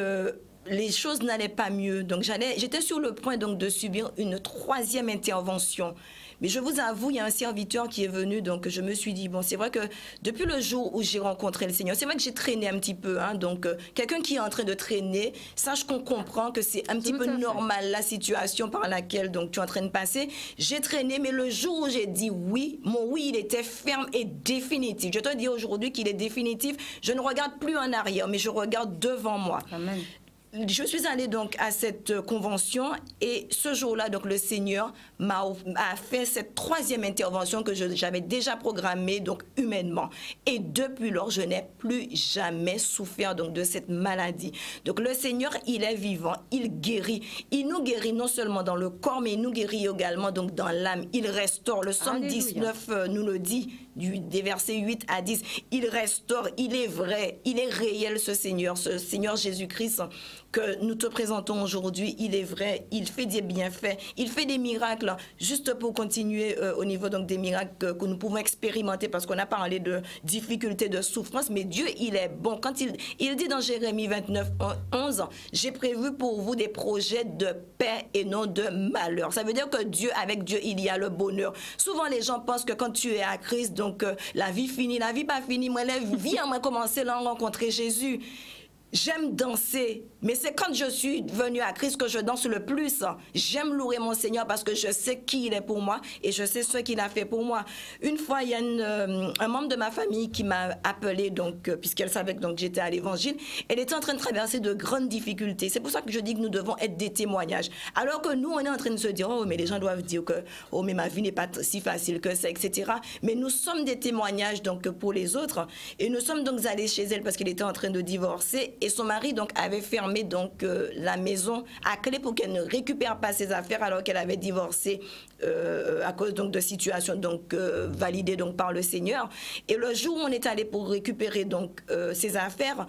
les choses n'allaient pas mieux. Donc j'étais sur le point donc de subir une 3e intervention. Mais je vous avoue, il y a un serviteur qui est venu, donc je me suis dit, bon, c'est vrai que depuis le jour où j'ai rencontré le Seigneur, c'est vrai que j'ai traîné un petit peu, hein, donc quelqu'un qui est en train de traîner, sache qu'on comprend que c'est un petit peu normal la situation par laquelle donc, tu es en train de passer. J'ai traîné, mais le jour où j'ai dit oui, mon oui, il était ferme et définitif. Je te dis aujourd'hui qu'il est définitif. Je ne regarde plus en arrière, mais je regarde devant moi. Amen. Je suis allée donc à cette convention et ce jour-là, donc le Seigneur a fait cette 3e intervention que j'avais déjà programmée donc humainement. Et depuis lors, je n'ai plus jamais souffert donc de cette maladie. Donc le Seigneur, il est vivant, il guérit. Il nous guérit non seulement dans le corps, mais il nous guérit également donc dans l'âme. Il restaure. Le psaume 19 nous le dit, des versets 8 à 10. Il restaure, il est vrai, il est réel ce Seigneur Jésus-Christ que nous te présentons aujourd'hui, il est vrai, il fait des bienfaits, il fait des miracles, juste pour continuer au niveau donc des miracles que nous pouvons expérimenter, parce qu'on a parlé de difficultés, de souffrances, mais Dieu, il est bon. Quand il dit dans Jérémie 29, 11, « J'ai prévu pour vous des projets de paix et non de malheur ». Ça veut dire que avec Dieu, il y a le bonheur. Souvent, les gens pensent que quand tu es à Christ, donc la vie finie, la vie pas finie. Moi, la vie, on m'a commencé à rencontrer Jésus. J'aime danser, mais c'est quand je suis venue à Christ que je danse le plus. J'aime louer mon Seigneur parce que je sais qui il est pour moi et je sais ce qu'il a fait pour moi. Une fois, il y a un membre de ma famille qui m'a appelée, donc, puisqu'elle savait que j'étais à l'évangile. Elle était en train de traverser de grandes difficultés. C'est pour ça que je dis que nous devons être des témoignages. Alors que nous, on est en train de se dire, oh, mais les gens doivent dire que, oh, mais ma vie n'est pas si facile que ça, etc. Mais nous sommes des témoignages donc, pour les autres. Et nous sommes donc allés chez elle parce qu'elle était en train de divorcer. Et son mari donc avait fermé donc la maison à clé pour qu'elle ne récupère pas ses affaires alors qu'elle avait divorcé à cause donc de situations donc validées donc par le Seigneur. Et le jour où on est allé pour récupérer donc ses affaires,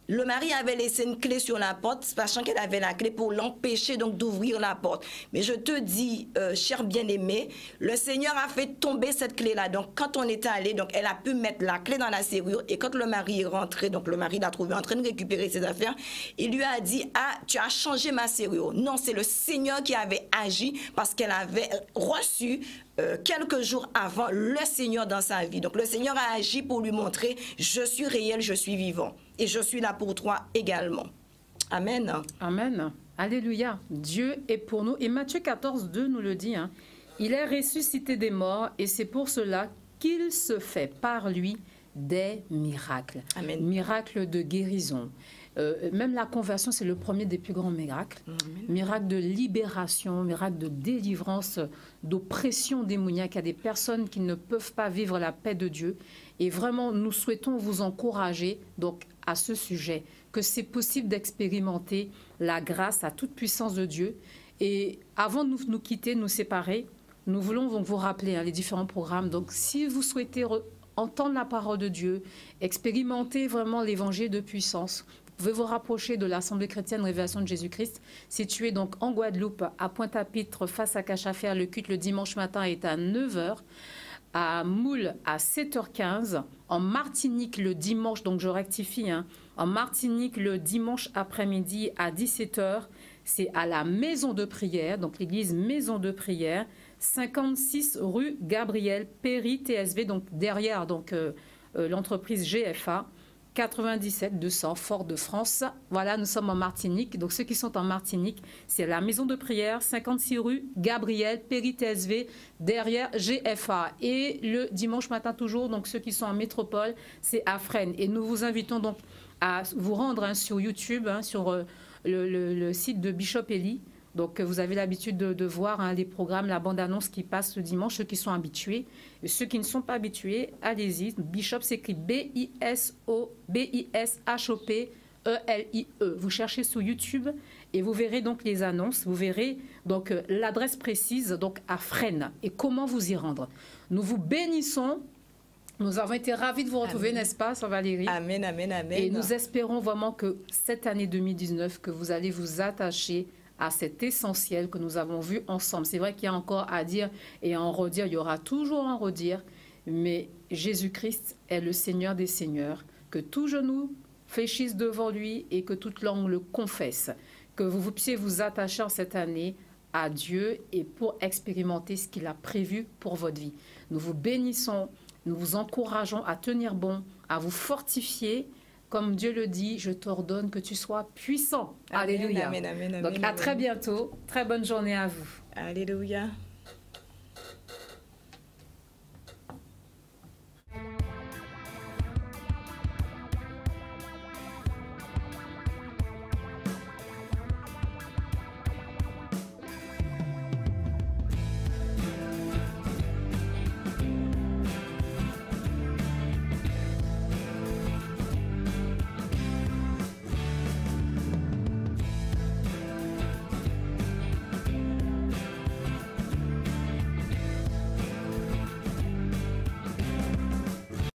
le mari avait laissé une clé sur la porte, sachant qu'elle avait la clé pour l'empêcher donc d'ouvrir la porte. Mais je te dis, cher bien-aimé, le Seigneur a fait tomber cette clé-là. Donc, quand on est allé, donc elle a pu mettre la clé dans la serrure. Et quand le mari est rentré, donc le mari l'a trouvé en train de récupérer ses affaires, il lui a dit, ah, tu as changé ma serrure. Non, c'est le Seigneur qui avait agi parce qu'elle avait reçu quelques jours avant le Seigneur dans sa vie. Donc le Seigneur a agi pour lui montrer, je suis réel, je suis vivant. Et je suis là pour toi également. Amen. Amen. Alléluia. Dieu est pour nous. Et Matthieu 14, 2 nous le dit. Hein. Il est ressuscité des morts et c'est pour cela qu'il se fait par lui des miracles. Amen. Miracles de guérison. Même la conversion, c'est le premier des plus grands miracles. Amen. Miracle de libération, miracle de délivrance, d'oppression démoniaque. Il y a des personnes qui ne peuvent pas vivre la paix de Dieu. Et vraiment, nous souhaitons vous encourager donc, à ce sujet, que c'est possible d'expérimenter la grâce à toute puissance de Dieu. Et avant de nous quitter, nous séparer, nous voulons donc vous rappeler les différents programmes. Donc, si vous souhaitez entendre la parole de Dieu, expérimenter vraiment l'évangile de puissance, vous pouvez vous rapprocher de l'Assemblée chrétienne Révélation de Jésus-Christ, située donc en Guadeloupe, à Pointe-à-Pitre, face à Cachafer. Le culte le dimanche matin est à 9 h, à Moule à 7 h 15, en Martinique le dimanche, donc je rectifie, en Martinique le dimanche après-midi à 17 h, c'est à la Maison de Prière, donc l'église Maison de Prière, 56 rue Gabriel Péry TSV, donc derrière donc, l'entreprise GFA, 97 200 Fort-de-France. Voilà, nous sommes en Martinique. Donc ceux qui sont en Martinique, c'est la Maison de Prière, 56 rue Gabriel Péry TSV, derrière GFA. Et le dimanche matin toujours, donc ceux qui sont en métropole, c'est à Fresnes. Et nous vous invitons donc à vous rendre sur YouTube, sur le site de Bishop Eli. Donc, vous avez l'habitude de voir les programmes, la bande-annonce qui passe le dimanche, ceux qui sont habitués. Et ceux qui ne sont pas habitués, allez-y. Bishop s'écrit B-I-S-H-O-P-E-L-I-E. Vous cherchez sur YouTube et vous verrez donc les annonces. Vous verrez donc l'adresse précise donc à Fresnes et comment vous y rendre. Nous vous bénissons. Nous avons été ravis de vous retrouver, n'est-ce pas, Sœur Valérie? Amen, amen, amen. Et nous espérons vraiment que cette année 2019, que vous allez vous attacher à cet essentiel que nous avons vu ensemble. C'est vrai qu'il y a encore à dire et à en redire, il y aura toujours à en redire, mais Jésus-Christ est le Seigneur des Seigneurs, que tout genou fléchisse devant lui et que toute langue le confesse, que vous puissiez vous attacher en cette année à Dieu et pour expérimenter ce qu'il a prévu pour votre vie. Nous vous bénissons, nous vous encourageons à tenir bon, à vous fortifier. Comme Dieu le dit, je t'ordonne que tu sois puissant. Amen, Alléluia. amen, amen, amen, Donc, à amen. très bientôt. Très bonne journée à vous. Alléluia.